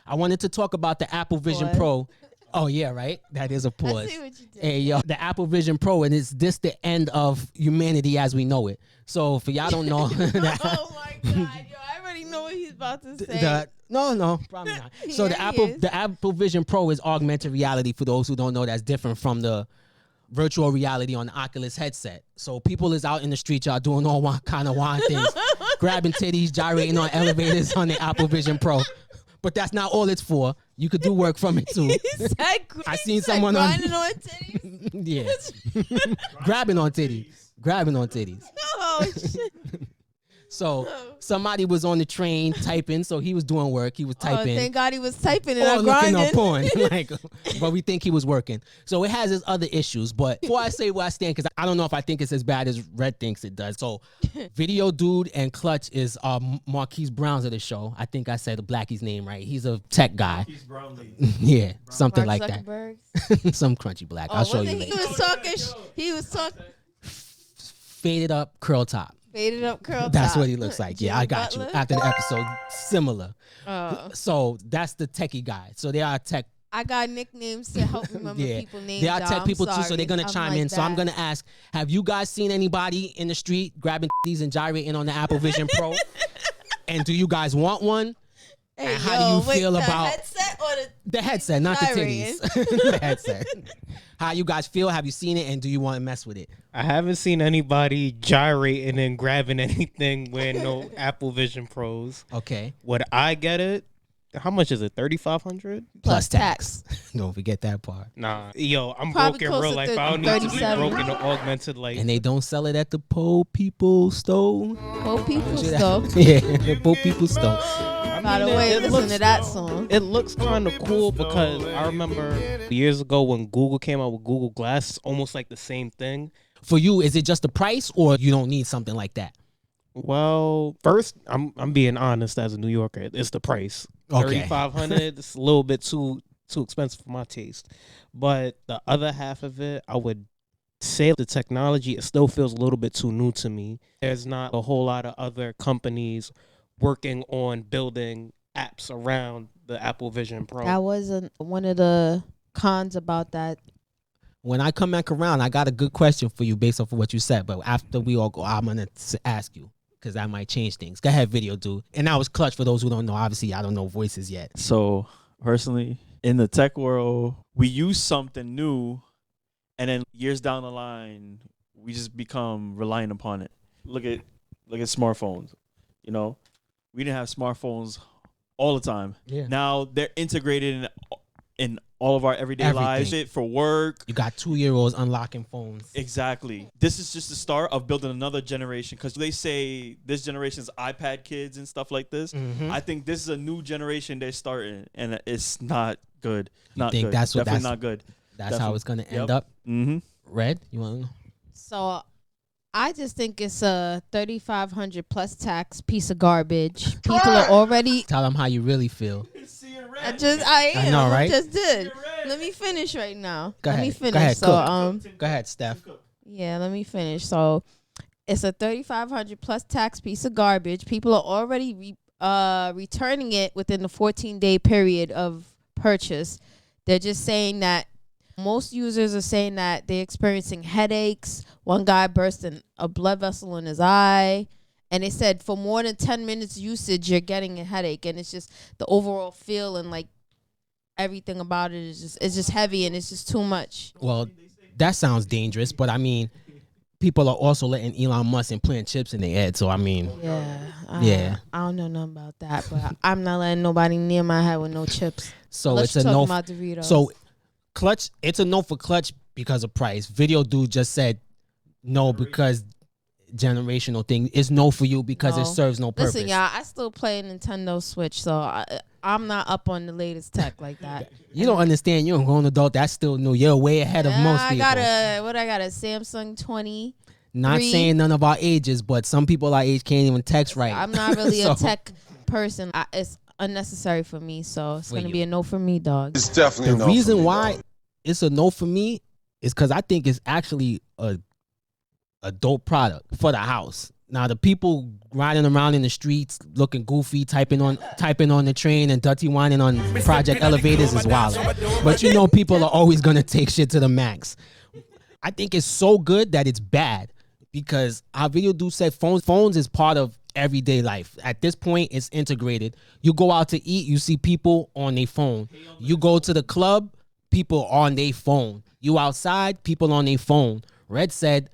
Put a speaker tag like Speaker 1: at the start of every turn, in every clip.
Speaker 1: I wanted to talk about the Apple Vision
Speaker 2: Pause.
Speaker 1: Pro. Oh yeah, right. That is a pause.
Speaker 2: I see what you did.
Speaker 1: Hey yo, the Apple Vision Pro, and is this the end of humanity as we know it? So for y'all don't know,
Speaker 2: Oh my god, yo, I already know what he's about to say.
Speaker 1: no, probably not. So
Speaker 2: Yeah,
Speaker 1: the Apple Vision Pro is augmented reality. For those who don't know, that's different from the virtual reality on the Oculus headset. So people is out in the street, y'all doing all kind of wild things, grabbing titties, gyrating on elevators on the Apple Vision Pro. But that's not all it's for. You could do work from it too. I seen someone
Speaker 2: grinding on titties.
Speaker 1: Yeah, grabbing on titties.
Speaker 2: Oh shit.
Speaker 1: So somebody was on the train typing, so he was doing work. He was typing.
Speaker 2: Oh, thank God he was typing and
Speaker 1: or
Speaker 2: not
Speaker 1: looking
Speaker 2: grinding.
Speaker 1: up porn. Like, but we think he was working. So it has its other issues. But before I say where I stand, because I don't know if I think it's as bad as Red thinks it does. So Video Dude and Clutch is Marquise Brown's of the show. I think I said the Blackie's name right. He's a tech guy. Yeah, something
Speaker 2: Mark
Speaker 1: like that.
Speaker 2: Zuckerberg.
Speaker 1: Some crunchy black. I'll show you later.
Speaker 2: He was talking.
Speaker 1: Faded up curl top.
Speaker 2: Faded up curl top.
Speaker 1: That's what he looks like. Yeah, I got
Speaker 2: Butler?
Speaker 1: you. After the episode, similar.
Speaker 2: Oh.
Speaker 1: So that's the techie guy. So they are tech.
Speaker 2: I got nicknames to help remember people names.
Speaker 1: They are tech
Speaker 2: I'm
Speaker 1: people too, so
Speaker 2: sorry.
Speaker 1: they're gonna
Speaker 2: I'm
Speaker 1: chime
Speaker 2: like
Speaker 1: in. So I'm
Speaker 2: that.
Speaker 1: gonna ask: have you guys seen anybody in the street grabbing these and gyrating on the Apple Vision Pro? And do you guys want one?
Speaker 2: Hey,
Speaker 1: and how do you feel
Speaker 2: the
Speaker 1: about
Speaker 2: headset or
Speaker 1: the headset, not
Speaker 2: gyrating?
Speaker 1: the titties? The headset. How you guys feel? Have you seen it? And do you want to mess with it?
Speaker 3: I haven't seen anybody gyrating and grabbing anything wearing no Apple Vision Pros.
Speaker 1: Okay.
Speaker 3: Would I get it? How much is it? $3,500
Speaker 1: Plus tax. Don't forget that part.
Speaker 3: Nah, yo, I'm
Speaker 2: Probably
Speaker 3: broke in real
Speaker 2: closer
Speaker 3: life.
Speaker 2: to
Speaker 3: I don't need to be
Speaker 2: 37.
Speaker 3: broke in the augmented life.
Speaker 1: And they don't sell it at the Po People Store.
Speaker 2: Po People Store.
Speaker 1: Yeah, the Po People Store.
Speaker 2: By the way, listen to that song.
Speaker 3: It looks kind of cool because I remember years ago when Google came out with Google Glass, almost like the same thing.
Speaker 1: For you, is it just the price, or you don't need something like that?
Speaker 3: Well, first, I'm being honest as a New Yorker. It's the price.
Speaker 1: Okay.
Speaker 3: $3,500. It's a little bit too expensive for my taste. But the other half of it, I would say the technology, it still feels a little bit too new to me. There's not a whole lot of other companies working on building apps around the Apple Vision Pro.
Speaker 2: That wasn't one of the cons about that.
Speaker 1: When I come back around, I got a good question for you based off of what you said. But after we all go, I'm going to ask you because that might change things. Go ahead, Video Dude. And that was Clutch for those who don't know. Obviously, I don't know voices yet.
Speaker 4: So personally, in the tech world, we use something new, and then years down the line, we just become reliant upon it. Look at smartphones. You know, we didn't have smartphones all the time.
Speaker 1: Yeah.
Speaker 4: Now they're integrated in all of our everyday lives. Shit for work.
Speaker 1: You got 2-year-olds unlocking phones.
Speaker 4: Exactly. This is just the start of building another generation, because they say this generation's iPad kids and stuff like this.
Speaker 1: Mm-hmm.
Speaker 4: I think this is a new generation they're starting, and it's not good. Not
Speaker 1: think
Speaker 4: good.
Speaker 1: that's what-
Speaker 4: Definitely
Speaker 1: that's-
Speaker 4: not good.
Speaker 1: That's how it's going to end
Speaker 4: Yep.
Speaker 1: up.
Speaker 4: Mm-hmm.
Speaker 1: Red, you want to know?
Speaker 2: So I just think it's a $3,500 plus tax piece of garbage. People are already.
Speaker 1: Tell them how you really feel.
Speaker 2: I
Speaker 1: know, right?
Speaker 2: Just did. Let me finish right now.
Speaker 1: Go
Speaker 2: Let me
Speaker 1: ahead.
Speaker 2: finish.
Speaker 1: Go ahead,
Speaker 2: So
Speaker 1: Go ahead, Steph.
Speaker 2: yeah, let me finish. So it's a $3,500 plus tax piece of garbage. People are already returning it within the 14-day period of purchase. They're just saying that most users are saying that they're experiencing headaches. One guy burst a blood vessel in his eye. And they said for more than 10 minutes usage, you're getting a headache. And it's just the overall feel and like everything about it is just heavy and it's just too much.
Speaker 1: Well, that sounds dangerous, but I mean, people are also letting Elon Musk implant chips in their head. So I mean,
Speaker 2: Yeah. I don't know nothing about that, but I'm not letting nobody near my head with no chips.
Speaker 1: so
Speaker 2: Unless
Speaker 1: it's a
Speaker 2: you're
Speaker 1: no.
Speaker 2: talking about Doritos.
Speaker 1: So Clutch, it's a no for Clutch because of price. Video Dude just said no because generational thing. It's no for you because
Speaker 2: No.
Speaker 1: it serves no purpose.
Speaker 2: Listen, y'all, I still play Nintendo Switch, so I'm not up on the latest tech like that.
Speaker 1: You don't understand. You're a grown adult. That's still new. You're way ahead of most people.
Speaker 2: I got a Samsung 20.
Speaker 1: Not saying none of our ages, but some people our age can't even text right.
Speaker 2: I'm not really
Speaker 1: So-
Speaker 2: a tech person. It's unnecessary for me, so it's
Speaker 1: For
Speaker 2: gonna
Speaker 1: you.
Speaker 2: be a no for me, dog.
Speaker 5: It's definitely
Speaker 1: The
Speaker 5: no for
Speaker 1: reason
Speaker 5: me,
Speaker 1: why
Speaker 5: dog.
Speaker 1: it's a no for me is because I think it's actually a dope product for the house. Now the people riding around in the streets looking goofy, typing on the train and dirty whining on project elevators is wild. But you know people are always gonna take shit to the max. I think it's so good that it's bad because our video dude said phones is part of everyday life. At this point, it's integrated. You go out to eat, you see people on their phone. You go to the club, people on their phone. You outside, people on their phone. Red said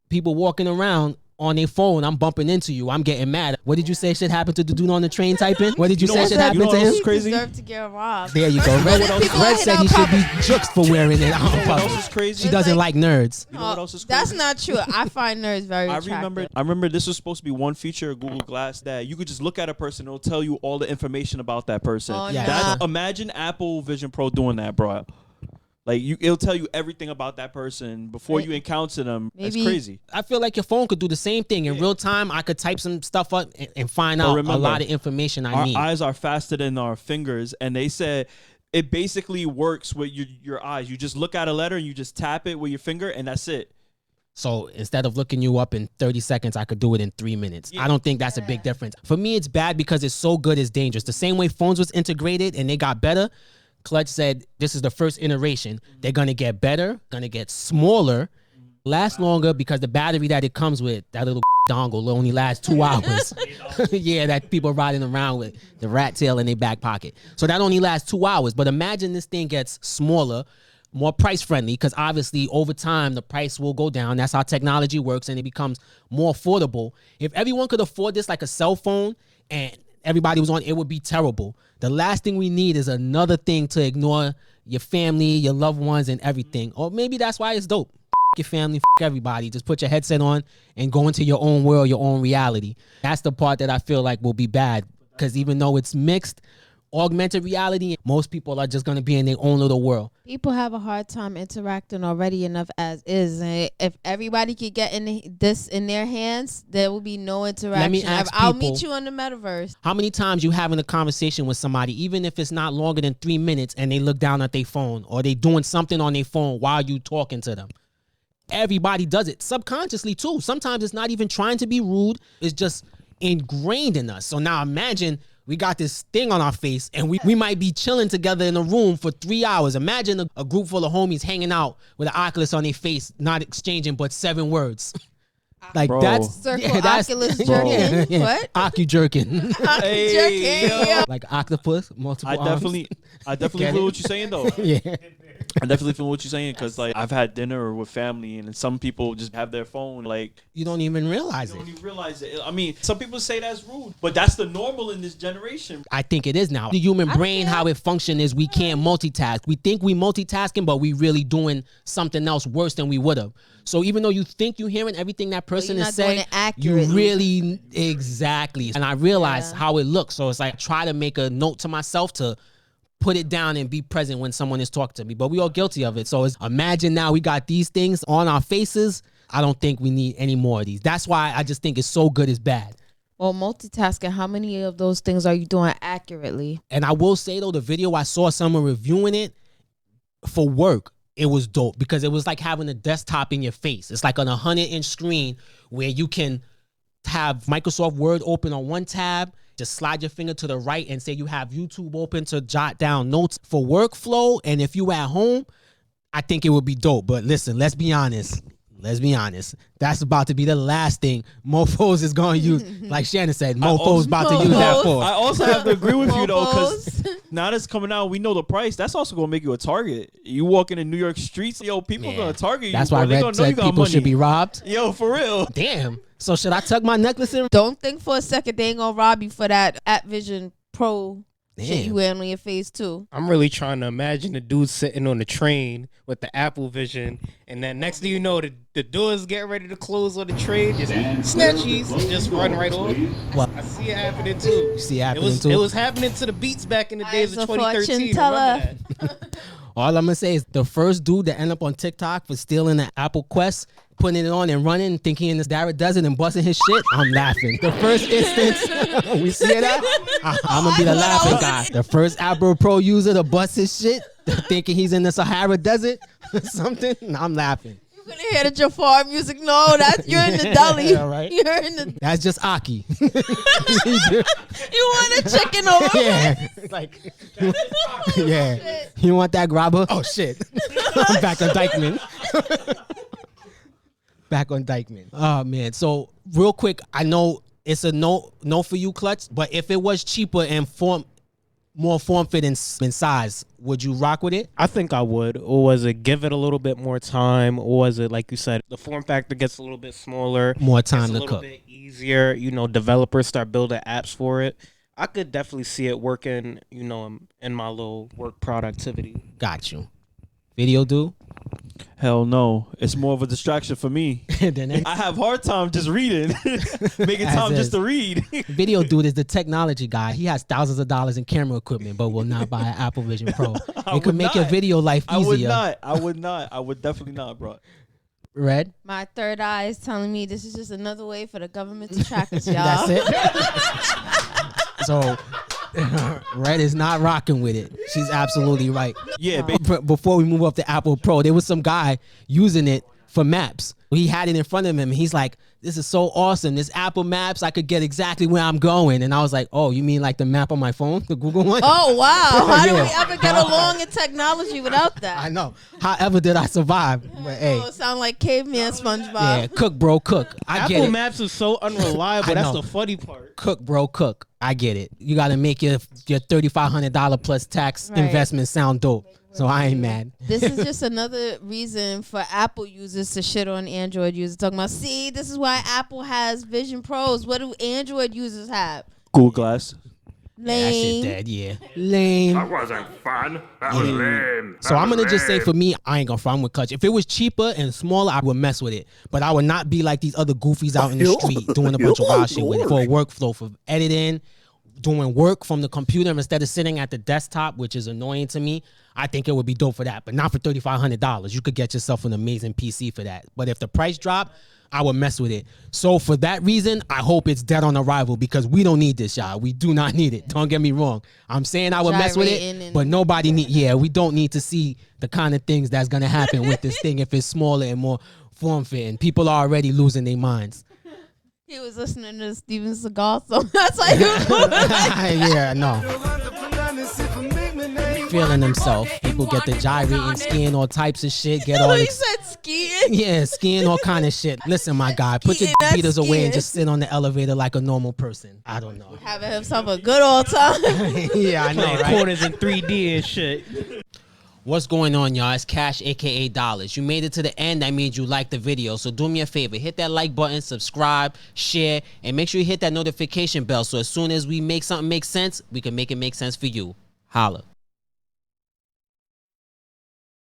Speaker 1: people walking around on their phone. I'm bumping into you. I'm getting mad. What did you say shit happened to the dude on the train typing? What did you say shit happened to him?
Speaker 2: He deserved to get robbed.
Speaker 1: There you go. Red said he should be juked for wearing it out in
Speaker 4: What else
Speaker 1: public.
Speaker 4: is crazy?
Speaker 1: She doesn't like nerds.
Speaker 4: You know what else is crazy?
Speaker 2: That's not true. I find nerds very attractive.
Speaker 4: I remember this was supposed to be one feature of Google Glass that you could just look at a person, it'll tell you all the information about that person.
Speaker 2: Oh,
Speaker 1: Yeah.
Speaker 2: nah.
Speaker 4: Imagine Apple Vision Pro doing that, bro. Like it'll tell you everything about that person before you encounter them. That's
Speaker 2: Maybe-
Speaker 4: crazy.
Speaker 1: I feel like your phone could do the same thing in real time. I could type some stuff up and find out a
Speaker 4: remember,
Speaker 1: lot of information I
Speaker 4: Our
Speaker 1: need.
Speaker 4: eyes are faster than our fingers, and they said it basically works with your eyes. You just look at a letter and you just tap it with your finger, and that's it.
Speaker 1: So instead of looking you up in 30 seconds, I could do it in 3 minutes.
Speaker 4: Yeah.
Speaker 1: I don't think that's a big difference. For me, it's bad because it's so good, it's dangerous. The same way phones was integrated and they got better, Clutch said this is the first iteration. They're going to get better, going to get smaller, last longer because the battery that it comes with, that little dongle, only lasts 2 hours. Yeah, that people riding around with the rat tail in their back pocket. So that only lasts 2 hours. But imagine this thing gets smaller, more price friendly, because obviously over time the price will go down. That's how technology works, and it becomes more affordable. If everyone could afford this like a cell phone and everybody was on, it would be terrible. The last thing we need is another thing to ignore your family, your loved ones, and everything. Or maybe that's why it's dope. Your family, everybody. Just put your headset on and go into your own world, your own reality. That's the part that I feel like will be bad, because even though it's mixed, augmented reality, most people are just going to be in their own little world.
Speaker 2: People have a hard time interacting already enough as is. And if everybody could get this in their hands, there will be no interaction.
Speaker 1: Let me ask
Speaker 2: I'll
Speaker 1: people,
Speaker 2: meet you on the metaverse.
Speaker 1: how many times you having a conversation with somebody, even if it's not longer than 3 minutes, and they look down at their phone or they doing something on their phone while you talking to them? Everybody does it subconsciously too. Sometimes it's not even trying to be rude. It's just ingrained in us. So now imagine we got this thing on our face and we might be chilling together in a room for 3 hours. Imagine a group full of homies hanging out with an Oculus on their face, not exchanging but 7 words. Like
Speaker 4: Bro.
Speaker 1: that's
Speaker 2: Circle
Speaker 1: that's
Speaker 2: Oculus jerking. What?
Speaker 1: Ocu jerking.
Speaker 4: Hey, yo.
Speaker 2: Yeah.
Speaker 1: Like octopus, multiple
Speaker 4: I
Speaker 1: arms.
Speaker 4: definitely
Speaker 1: Get
Speaker 4: feel
Speaker 1: it?
Speaker 4: what you're saying though.
Speaker 1: Yeah.
Speaker 4: I definitely feel what you're saying because like I've had dinner with family and some people just have their phone like
Speaker 1: You don't even realize
Speaker 4: you
Speaker 1: it.
Speaker 4: don't even realize it. I mean, some people say that's rude, but that's the normal in this generation.
Speaker 1: I think it is now. The human brain, how it functions is we can't multitask. We think we multitasking, but we really doing something else worse than we would have. So even though you think you're hearing everything that person
Speaker 2: you're
Speaker 1: is
Speaker 2: not doing
Speaker 1: saying,
Speaker 2: it accurately.
Speaker 1: you really, exactly. And I realize how it looks. So it's like, try to make a note to myself to put it down and be present when someone is talking to me. But we all guilty of it. So it's, imagine now we got these things on our faces. I don't think we need any more of these. That's why I just think it's so good it's bad.
Speaker 2: Well, multitasking, how many of those things are you doing accurately?
Speaker 1: And I will say though, the video I saw someone reviewing it for work, it was dope because it was like having a desktop in your face. It's like on a 100-inch screen where you can have Microsoft Word open on one tab, just slide your finger to the right and say you have YouTube open to jot down notes for workflow. And if you at home, I think it would be dope. But listen, let's be honest. That's about to be the last thing mofos is going to use. Like Shannon said, mofos about to use that for.
Speaker 4: I also have to agree with you though, because
Speaker 2: Mofos.
Speaker 4: now that's coming out, we know the price. That's also gonna make you a target. You walking in New York streets, yo, people
Speaker 1: Yeah.
Speaker 4: gonna target you.
Speaker 1: That's
Speaker 4: bro.
Speaker 1: why
Speaker 4: They
Speaker 1: Red
Speaker 4: gonna know you
Speaker 1: said
Speaker 4: got
Speaker 1: people should
Speaker 4: money.
Speaker 1: be robbed.
Speaker 4: Yo, for real.
Speaker 1: Damn. So should I tuck my necklace in?
Speaker 2: Don't think for a second they ain't gonna rob you for that App Vision Pro shit
Speaker 1: Damn.
Speaker 2: you wearing on your face too.
Speaker 3: I'm really trying to imagine the dude sitting on the train with the Apple Vision, and then next thing you know, the doors get ready to close on the train, just snatchies, and just run right off.
Speaker 1: What?
Speaker 3: I see it happening too.
Speaker 1: You see it
Speaker 3: It
Speaker 1: happening
Speaker 3: was
Speaker 1: too?
Speaker 3: it was happening to the Beats back in the days
Speaker 2: Eyes
Speaker 3: of
Speaker 2: a fortune
Speaker 3: 2013.
Speaker 2: teller.
Speaker 3: Remember that?
Speaker 1: All I'm gonna say is the first dude that ended up on TikTok for stealing the Apple Quest, putting it on and running, thinking in this Dara desert and busting his shit, I'm laughing. The first instance, we see that, I'm gonna be the laughing guy. The first Apple Pro user to bust his shit, thinking he's in the Sahara Desert or something, I'm laughing.
Speaker 2: You're gonna hear the Jafar music. No, that's you're in the deli.
Speaker 1: Yeah, right.
Speaker 2: You're in the.
Speaker 1: That's just Aki.
Speaker 2: You want a chicken over?
Speaker 1: Yeah. Like, yeah.
Speaker 2: shit.
Speaker 1: You want that grabber? Oh shit. I'm back on Dykeman. Back on Dykeman. Oh man. So real quick, I know it's a no for you, Clutch. But if it was cheaper and more form fit in size, would you rock with it?
Speaker 3: I think I would. Or was it give it a little bit more time? Or was it, like you said, the form factor gets a little bit smaller,
Speaker 1: More time
Speaker 3: it's
Speaker 1: to
Speaker 3: a little
Speaker 1: cook.
Speaker 3: bit easier. Developers start building apps for it. I could definitely see it working, in my little work productivity.
Speaker 1: Got you. Video do?
Speaker 4: Hell no. It's more of a distraction for me. I have hard time just reading, making
Speaker 1: As
Speaker 4: time
Speaker 1: is.
Speaker 4: just to read.
Speaker 1: Video dude is the technology guy. He has thousands of dollars in camera equipment, but will not buy an Apple Vision Pro.
Speaker 4: I
Speaker 1: It could
Speaker 4: would
Speaker 1: make your
Speaker 4: not.
Speaker 1: video life
Speaker 4: I would
Speaker 1: easier.
Speaker 4: not. I would not. I would definitely not, bro.
Speaker 1: Red?
Speaker 2: My third eye is telling me this is just another way for the government to track us, y'all.
Speaker 1: That's it. So, Red is not rocking with it. She's absolutely right.
Speaker 4: Yeah,
Speaker 2: No.
Speaker 1: Before we move up to Apple Pro, there was some guy using it for maps. He had it in front of him. And he's like, this is so awesome. This Apple Maps, I could get exactly where I'm going. And I was like, oh, you mean like the map on my phone, the Google one?
Speaker 2: Oh wow! How do we
Speaker 1: Yeah.
Speaker 2: ever get along in technology without that?
Speaker 1: I know. However did I survive? But hey,
Speaker 2: Oh, it sound like caveman SpongeBob.
Speaker 1: yeah, cook, bro, cook. I get
Speaker 3: Apple
Speaker 1: it.
Speaker 3: Maps is so unreliable.
Speaker 1: I
Speaker 3: That's
Speaker 1: know.
Speaker 3: the funny part.
Speaker 1: Cook, bro, cook. I get it. You got to make your $3,500 plus tax
Speaker 2: Right.
Speaker 1: investment sound dope. So I ain't mad.
Speaker 2: This is just another reason for Apple users to shit on Android users. Talking about, see, this is why Apple has Vision Pros. What do Android users have?
Speaker 4: Google Glass.
Speaker 1: That shit
Speaker 2: Lame.
Speaker 1: dead, yeah. Lame.
Speaker 5: That wasn't fun. That was lame.
Speaker 1: So I'm gonna just say for me, I ain't gonna front with Clutch. If it was cheaper and smaller, I would mess with it. But I would not be like these other goofies out in the street doing a bunch of wild shit with it for a workflow, for editing, doing work from the computer instead of sitting at the desktop, which is annoying to me. I think it would be dope for that, but not for $3,500. You could get yourself an amazing PC for that. But if the price drop, I would mess with it. So for that reason, I hope it's dead on arrival because we don't need this, y'all. We do not need it. Don't get me wrong. I'm saying I would mess with
Speaker 2: Gyrating
Speaker 1: it,
Speaker 2: and-
Speaker 1: but nobody need. Yeah, we don't need to see the kind of things that's gonna happen with this thing if it's smaller and more form fitting. People are already losing their minds.
Speaker 2: He was listening to Steven Seagal, so that's why he was
Speaker 1: Yeah, no. Feeling himself. People get the gyrating, skiing all types of shit. Get all
Speaker 2: he said skiing.
Speaker 1: yeah, skiing all kind of shit. Listen, my guy, put your
Speaker 2: Skiing, that's
Speaker 1: beaters away and
Speaker 2: skiing.
Speaker 1: just sit on the elevator like a normal person. I don't know.
Speaker 2: Having himself a good old time.
Speaker 1: Yeah, I know,
Speaker 3: Playing
Speaker 1: right?
Speaker 3: corners in 3D and shit.
Speaker 1: What's going on, y'all? It's Cash, aka Dollars. You made it to the end. That means you liked the video. So do me a favor, hit that like button, subscribe, share, and make sure you hit that notification bell. So as soon as we make something make sense, we can make it make sense for you. Holla.